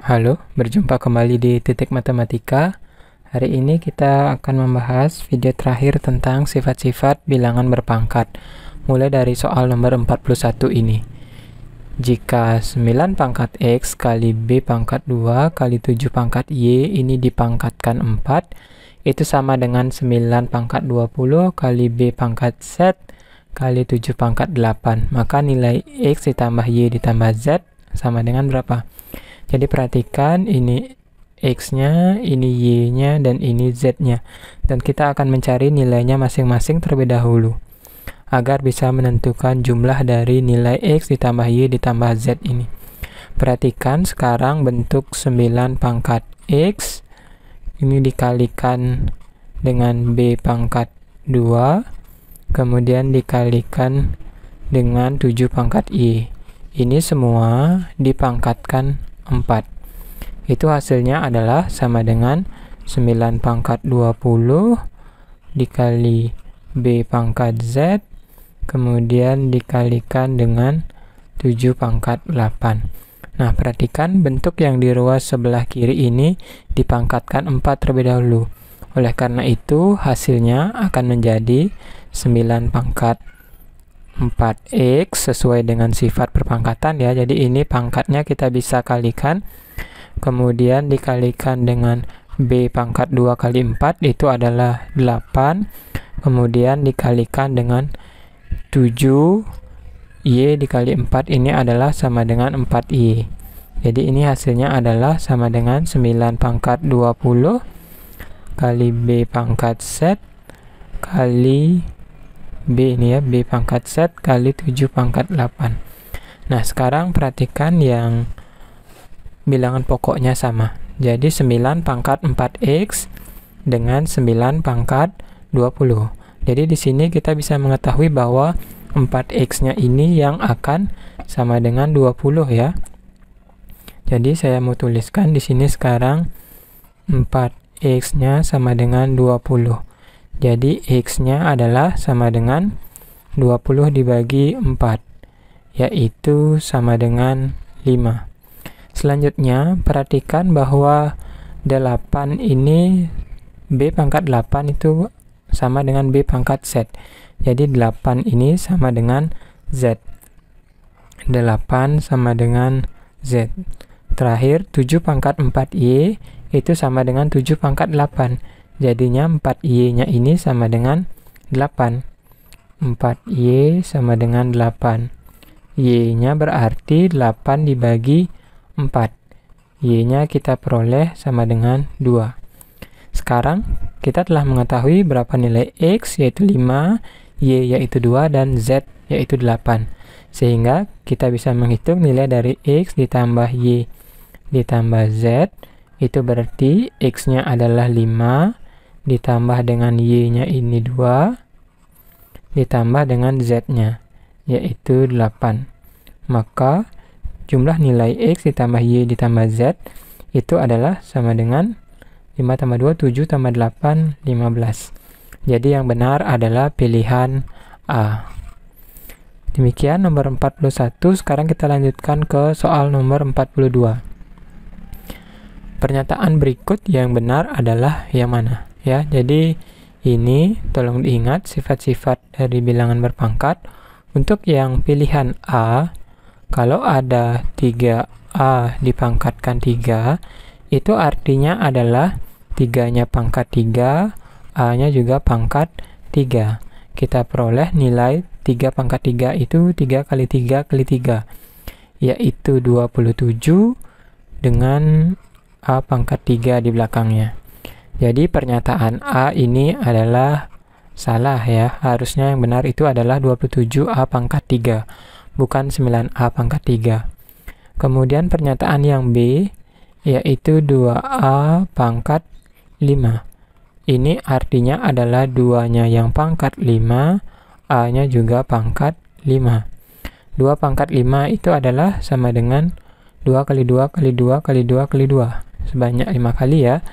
Halo, berjumpa kembali di Titik Matematika. Hari ini kita akan membahas video terakhir tentang sifat-sifat bilangan berpangkat, mulai dari soal nomor 41 ini. Jika 9 pangkat X kali B pangkat 2 kali 7 pangkat Y ini dipangkatkan 4, itu sama dengan 9 pangkat 20 kali B pangkat Z kali 7 pangkat 8. Maka nilai X ditambah Y ditambah Z sama dengan berapa? Jadi perhatikan, ini X-nya, ini Y-nya, dan ini Z-nya. Dan kita akan mencari nilainya masing-masing terlebih dahulu, agar bisa menentukan jumlah dari nilai X ditambah Y ditambah Z ini. Perhatikan sekarang bentuk 9 pangkat X, ini dikalikan dengan B pangkat 2, kemudian dikalikan dengan 7 pangkat Y. Ini semua dipangkatkan 4. Itu hasilnya adalah sama dengan 9 pangkat 20 dikali B pangkat Z, kemudian dikalikan dengan 7 pangkat 8. Nah, perhatikan bentuk yang di ruas sebelah kiri ini dipangkatkan 4 terlebih dahulu. Oleh karena itu, hasilnya akan menjadi 9 pangkat 4x sesuai dengan sifat perpangkatan ya. Jadi ini pangkatnya kita bisa kalikan, kemudian dikalikan dengan B pangkat 2 kali 4 itu adalah 8, kemudian dikalikan dengan 7, Y dikali 4 ini adalah sama dengan 4Y. Jadi ini hasilnya adalah sama dengan 9 pangkat 20 kali B pangkat Z kali B ini ya, B pangkat Z kali 7 pangkat 8. Nah, sekarang perhatikan yang bilangan pokoknya sama. Jadi 9 pangkat 4x dengan 9 pangkat 20. Jadi di sini kita bisa mengetahui bahwa 4x-nya ini yang akan sama dengan 20 ya. Jadi saya mau tuliskan di sini sekarang 4x-nya sama dengan 20. Jadi X-nya adalah sama dengan 20 dibagi 4, yaitu sama dengan 5. Selanjutnya, perhatikan bahwa 8 ini, B pangkat 8 itu sama dengan B pangkat Z. Jadi 8 ini sama dengan Z. 8 sama dengan Z. Terakhir, 7 pangkat 4Y itu sama dengan 7 pangkat 8. Jadinya 4Y-nya ini sama dengan 8. 4Y sama dengan 8. Y-nya berarti 8 dibagi 4. Y-nya kita peroleh sama dengan 2. Sekarang kita telah mengetahui berapa nilai X, yaitu 5, Y yaitu 2, dan Z yaitu 8. Sehingga kita bisa menghitung nilai dari X ditambah Y ditambah Z. Itu berarti X-nya adalah 5, ditambah dengan Y-nya ini 2, ditambah dengan Z-nya, yaitu 8. Maka jumlah nilai X ditambah Y ditambah Z itu adalah sama dengan 5 tambah 2, 7 tambah 8, 15. Jadi yang benar adalah pilihan A. Demikian nomor 41. Sekarang kita lanjutkan ke soal nomor 42. Pernyataan berikut yang benar adalah yang mana? Ya, jadi ini tolong diingat sifat-sifat dari bilangan berpangkat. Untuk yang pilihan A, kalau ada 3A dipangkatkan 3, itu artinya adalah 3-nya pangkat 3, A-nya juga pangkat 3. Kita peroleh nilai 3 pangkat 3 itu 3 kali 3 kali 3, yaitu 27 dengan A pangkat 3 di belakangnya. Jadi pernyataan A ini adalah salah ya. Harusnya yang benar itu adalah 27A pangkat 3, bukan 9A pangkat 3. Kemudian pernyataan yang B, yaitu 2A pangkat 5. Ini artinya adalah 2-nya yang pangkat 5, A-nya juga pangkat 5. 2 pangkat 5 itu adalah sama dengan 2 kali 2 kali 2 kali 2 kali 2. Sebanyak 5 kali ya.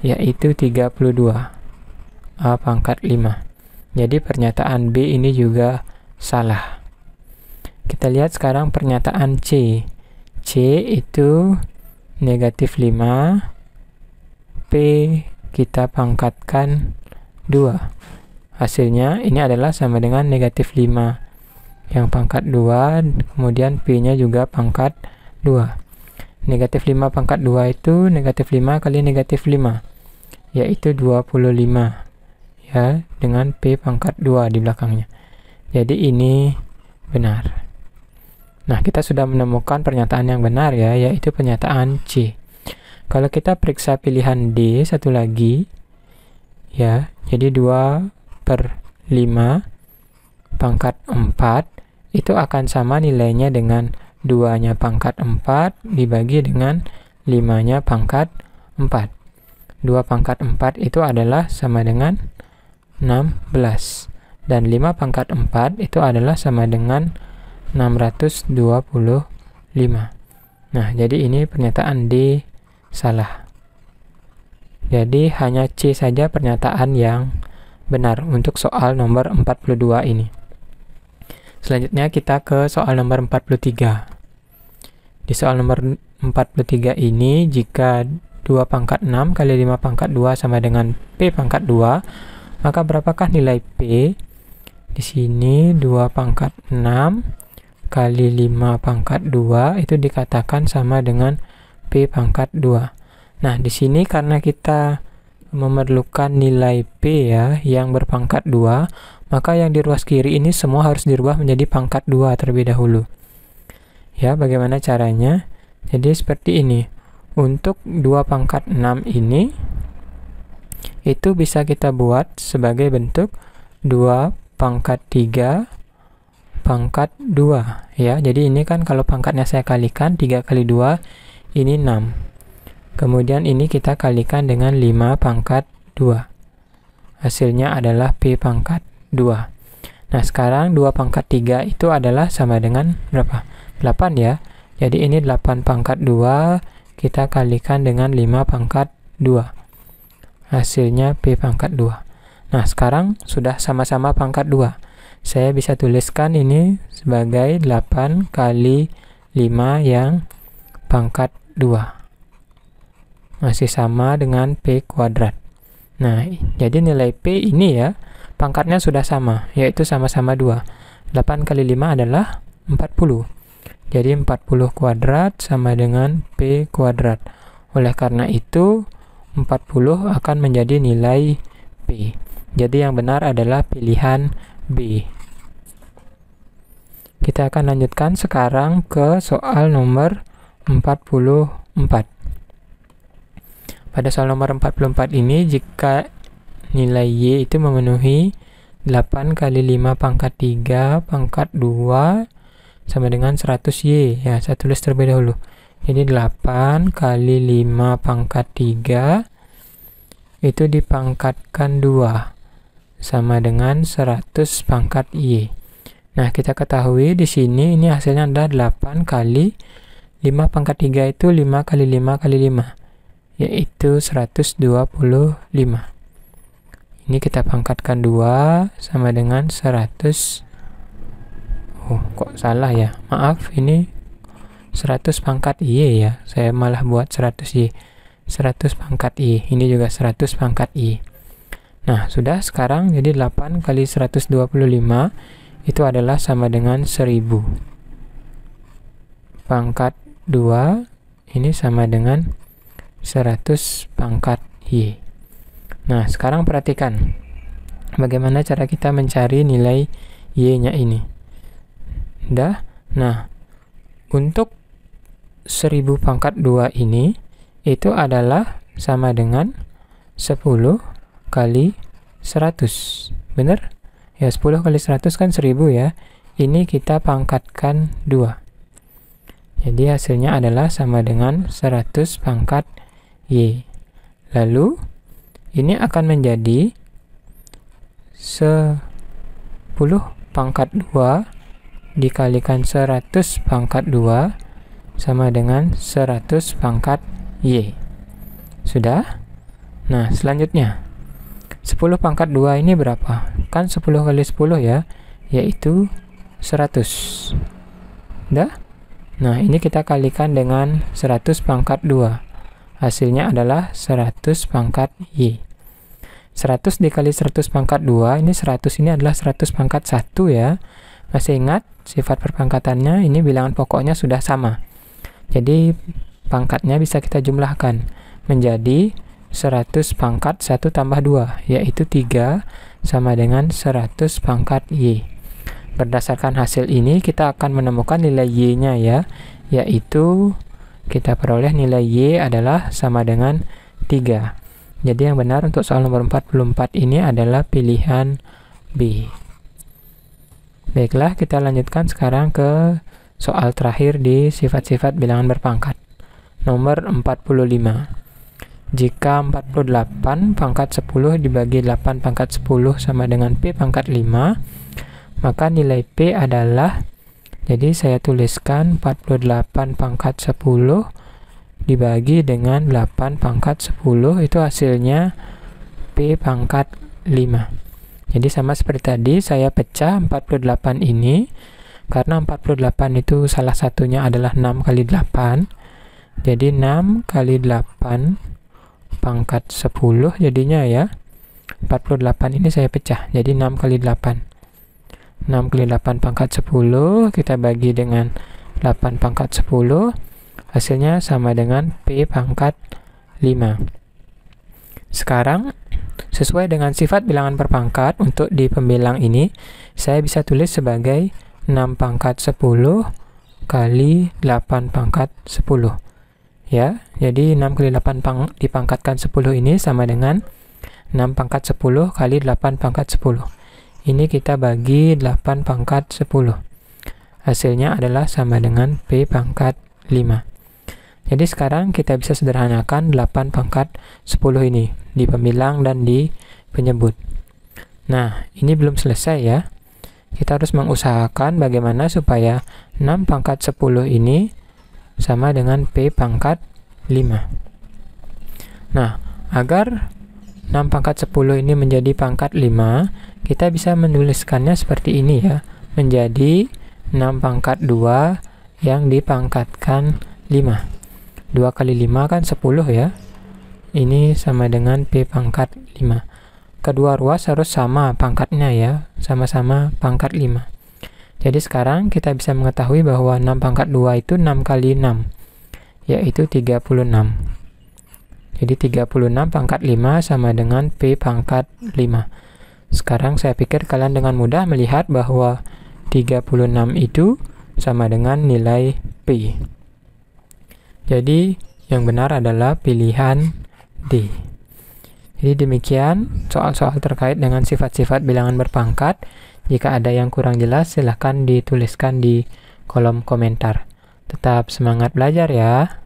Yaitu 32 A pangkat 5. Jadi pernyataan B ini juga salah. Kita lihat sekarang pernyataan C. C itu negatif 5, P kita pangkatkan 2. Hasilnya ini adalah sama dengan negatif 5 yang pangkat 2, kemudian P-nya juga pangkat 2. Negatif 5 pangkat 2 itu negatif 5 kali negatif 5, yaitu 25, ya, dengan P pangkat 2 di belakangnya. Jadi ini benar. Nah, kita sudah menemukan pernyataan yang benar ya, yaitu pernyataan C. Kalau kita periksa pilihan D satu lagi, ya, jadi 2/5 pangkat 4 itu akan sama nilainya dengan 2-nya pangkat 4 dibagi dengan 5-nya pangkat 4. 2 pangkat 4 itu adalah sama dengan 16. Dan 5 pangkat 4 itu adalah sama dengan 625. Nah, jadi ini pernyataan D salah. Jadi hanya C saja pernyataan yang benar untuk soal nomor 42 ini. Selanjutnya kita ke soal nomor 43. Di soal nomor 43 ini, jika 2 pangkat 6 kali 5 pangkat 2 sama dengan P pangkat 2, maka berapakah nilai P? Di sini 2 pangkat 6 kali 5 pangkat 2 itu dikatakan sama dengan P pangkat 2. Nah, di sini karena kita memerlukan nilai P ya yang berpangkat 2, maka yang di ruas kiri ini semua harus dirubah menjadi pangkat 2 terlebih dahulu. Ya, bagaimana caranya? Jadi seperti ini. Untuk 2 pangkat 6 ini itu bisa kita buat sebagai bentuk 2 pangkat 3 pangkat 2 ya. Jadi ini kan kalau pangkatnya saya kalikan 3 kali 2 ini 6. Kemudian ini kita kalikan dengan 5 pangkat 2. Hasilnya adalah P pangkat 2. Nah, sekarang 2 pangkat 3 itu adalah sama dengan berapa? 8 ya. Jadi ini 8 pangkat 2 kita kalikan dengan 5 pangkat 2. Hasilnya P pangkat 2. Nah, sekarang sudah sama-sama pangkat 2. Saya bisa tuliskan ini sebagai 8 kali 5 yang pangkat 2. Masih sama dengan P kuadrat. Nah, jadi nilai P ini ya, pangkatnya sudah sama, yaitu sama-sama 2. 8 kali 5 adalah 40. Jadi 40 kuadrat sama dengan P kuadrat. Oleh karena itu, 40 akan menjadi nilai P. Jadi yang benar adalah pilihan B. Kita akan lanjutkan sekarang ke soal nomor 44. Pada soal nomor 44 ini, jika nilai Y itu memenuhi 8 kali 5 pangkat 3 pangkat 2 sama dengan 100Y. Ya, saya tulis terlebih dahulu. Jadi 8 kali 5 pangkat 3 itu dipangkatkan 2 sama dengan 100 pangkat Y. Nah, kita ketahui di sini ini hasilnya adalah 8 kali 5 pangkat 3 itu 5 kali 5 kali 5, yaitu 125. Ini kita pangkatkan 2 sama dengan 100. Oh, kok salah ya? Maaf, ini 100 pangkat Y ya. Saya malah buat 100Y. 100 pangkat Y. Ini juga 100 pangkat Y. Nah, sudah sekarang jadi 8 kali 125 itu adalah sama dengan 1000. Pangkat 2 ini sama dengan 100 pangkat Y. Nah, sekarang perhatikan bagaimana cara kita mencari nilai Y-nya ini. Nah, untuk 1000 pangkat 2 ini itu adalah sama dengan 10 kali 100. Benar? Ya, 10 kali 100 kan 1000 ya. Ini kita pangkatkan 2. Jadi hasilnya adalah sama dengan 100 pangkat Y. Lalu ini akan menjadi 10 pangkat 2 dikalikan 100 pangkat 2 sama dengan 100 pangkat Y. Sudah? Nah, selanjutnya 10 pangkat 2 ini berapa? Kan 10 kali 10 ya, yaitu 100. Dah? Nah, ini kita kalikan dengan 100 pangkat 2. Hasilnya adalah 100 pangkat Y. 100 dikali 100 pangkat 2, ini 100 ini adalah 100 pangkat 1 ya. Masih ingat sifat perpangkatannya, ini bilangan pokoknya sudah sama. Jadi pangkatnya bisa kita jumlahkan menjadi 100 pangkat 1 tambah 2, yaitu 3 sama dengan 100 pangkat Y. Berdasarkan hasil ini kita akan menemukan nilai Y-nya ya, yaitu kita peroleh nilai Y adalah sama dengan 3. Jadi yang benar untuk soal nomor 44 ini adalah pilihan B. Baiklah, kita lanjutkan sekarang ke soal terakhir di sifat-sifat bilangan berpangkat. Nomor 45. Jika 48 pangkat 10 dibagi 8 pangkat 10 sama dengan P pangkat 5, maka nilai P adalah, jadi saya tuliskan 48 pangkat 10 dibagi dengan 8 pangkat 10, itu hasilnya P pangkat 5. Jadi sama seperti tadi, saya pecah 48 ini, karena 48 itu salah satunya adalah 6 kali 8, jadi 6 kali 8 pangkat 10 jadinya ya. 48 ini saya pecah, jadi 6 kali 8. 6 kali 8 pangkat 10 kita bagi dengan 8 pangkat 10, hasilnya sama dengan P pangkat 5. Sekarang sesuai dengan sifat bilangan berpangkat, untuk di pembilang ini saya bisa tulis sebagai 6 pangkat 10 kali 8 pangkat 10 ya. Jadi 6 kali 8 dipangkatkan 10 ini sama dengan 6 pangkat 10 kali 8 pangkat 10. Ini kita bagi 8 pangkat 10. Hasilnya adalah sama dengan P pangkat 5. Jadi sekarang kita bisa sederhanakan 8 pangkat 10 ini di pembilang dan di penyebut. Nah, ini belum selesai ya. Kita harus mengusahakan bagaimana supaya 6 pangkat 10 ini sama dengan P pangkat 5. Nah, agar 6 pangkat 10 ini menjadi pangkat 5, kita bisa menuliskannya seperti ini ya, menjadi 6 pangkat 2 yang dipangkatkan 5. 2 kali 5 kan 10 ya. Ini sama dengan P pangkat 5. Kedua ruas harus sama pangkatnya ya, sama-sama pangkat 5. Jadi sekarang kita bisa mengetahui bahwa 6 pangkat 2 itu 6 kali 6, yaitu 36. Jadi 36 pangkat 5 sama dengan P pangkat 5. Sekarang saya pikir kalian dengan mudah melihat bahwa 36 itu sama dengan nilai P. Jadi yang benar adalah pilihan D. Jadi demikian soal-soal terkait dengan sifat-sifat bilangan berpangkat. Jika ada yang kurang jelas, silahkan dituliskan di kolom komentar. Tetap semangat belajar ya!